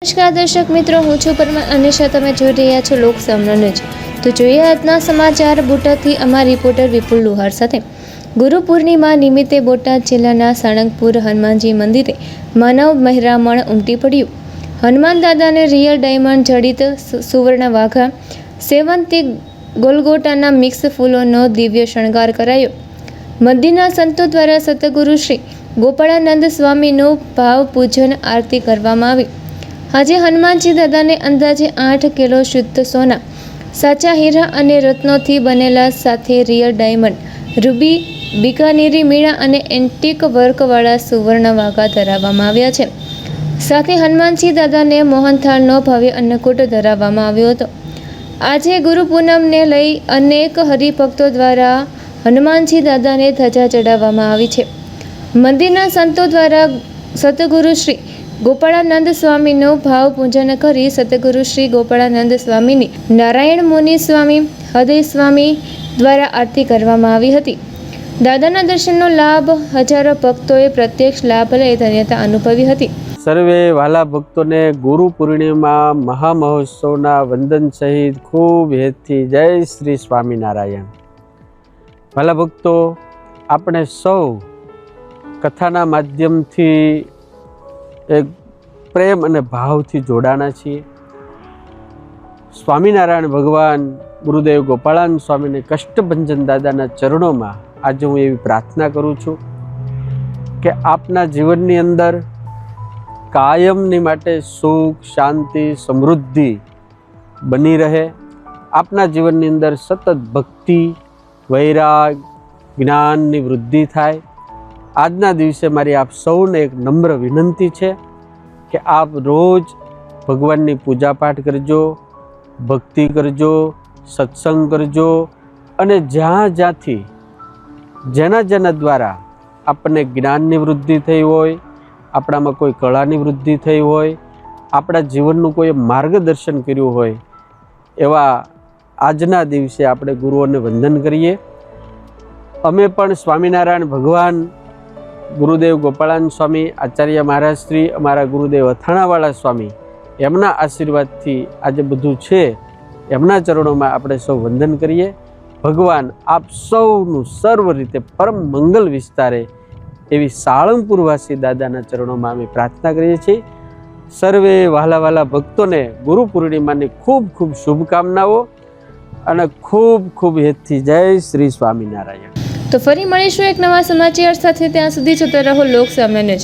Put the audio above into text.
નમસ્કાર દર્શક મિત્રો, હું છું પરમાર અનિશા. તમે જોઈ રહ્યા છો લોક સામનો ન્યૂઝ. તો જોઈએ આજના સમાચાર બોટાદથી અમારા રિપોર્ટર વિપુલ લુહાર સાથે. ગુરુ પૂર્ણિમા નિમિત્તે બોટાદ જિલ્લાના સાળંગપુર હનુમાનજી મંદિરે માનવ મહેરામણ ઉમટી પડ્યું. હનુમાન દાદાને રિયલ ડાયમંડ જડિત સુવર્ણ વાઘા સેવંતી ગોલગોટાના મિક્સ ફૂલોનો દિવ્ય શણગાર કરાયો. મંદિરના સંતો દ્વારા સતગુરુ શ્રી ગોપાળાનંદ સ્વામીનું ભાવ પૂજન આરતી કરવામાં આવી. આજે હનુમાનજી દાદાને અંદાજે 8 કિલો શુદ્ધ સોના, સાચા હીરા અને રત્નોથી બનેલા સાથે real diamond, Ruby, Bikaneri Meena અને એન્ટિક વર્કવાળા સુવર્ણ વાઘા ધરાવવામાં આવ્યા છે. સાથે હનુમાનજી દાદાને મોહનથાળનો ભવ્ય અન્નકૂટ ધરાવવામાં આવ્યો હતો. આજે ગુરુ પૂનમને લઈ અનેક હરિભક્તો દ્વારા હનુમાનજી દાદાને ધજા ચડાવવામાં આવી છે. મંદિરના સંતો દ્વારા સતગુરુ શ્રી ગોપાળાનંદ સ્વામીનું ભાવ પૂજન કરી સતગુરુ શ્રી ગોપાળાનંદ સ્વામીની નારાયણ મુનિ સ્વામી, હૃદય સ્વામી દ્વારા આરતી કરવામાં આવી હતી. દાદાના દર્શનનો લાભ હજારો ભક્તોએ પ્રત્યક્ષ લાભ લઈ ધન્યતા અનુભવી હતી. સર્વે વાલા ભક્તોને ગુરુ પૂર્ણિમા મહામહોત્સવના વંદન સહિત ખૂબ હેતથી જય શ્રી સ્વામિનારાયણ. વાલા ભક્તો, આપણે સૌ કથાના માધ્યમથી એક પ્રેમ અને ભાવથી જોડાણા છીએ. સ્વામિનારાયણ ભગવાન ગુરુદેવ ગોપાળાનંદ સ્વામીને કષ્ટભંજન દાદાના ચરણોમાં આજે હું એવી પ્રાર્થના કરું છું કે આપના જીવનની અંદર કાયમની માટે સુખ, શાંતિ, સમૃદ્ધિ બની રહે. આપના જીવનની અંદર સતત ભક્તિ, વૈરાગ, જ્ઞાનની વૃદ્ધિ થાય. આજના દિવસે મારી આપ સૌને એક નમ્ર વિનંતી છે કે આપ રોજ ભગવાનની પૂજાપાઠ કરજો, ભક્તિ કરજો, સત્સંગ કરજો અને જ્યાંથી જેના દ્વારા આપણને જ્ઞાનની વૃદ્ધિ થઈ હોય, આપણામાં કોઈ કળાની વૃદ્ધિ થઈ હોય, આપણા જીવનનું કોઈ માર્ગદર્શન કર્યું હોય, એવા આજના દિવસે આપણે ગુરુઓને વંદન કરીએ. અમે પણ સ્વામિનારાયણ ભગવાન ગુરુદેવ ગોપાળાનંદ સ્વામી, આચાર્ય મહારાજ શ્રી, અમારા ગુરુદેવ અથાણાવાળા સ્વામી, એમના આશીર્વાદથી આજે બધું છે. એમના ચરણોમાં આપણે સૌ વંદન કરીએ. ભગવાન આપ સૌનું સર્વ રીતે પરમ મંગલ વિસ્તારે એવી સાળંગપુરવાસી દાદાના ચરણોમાં અમે પ્રાર્થના કરીએ છીએ. સર્વે વહાલા ભક્તોને ગુરુ પૂર્ણિમાની ખૂબ ખૂબ શુભકામનાઓ અને ખૂબ ખૂબ હેતથી જય શ્રી સ્વામિનારાયણ. તો ફરી મળીશું એક નવા સમાચાર સાથે. ત્યાં સુધી જોતા રહો લોક સામનો ન્યૂઝ.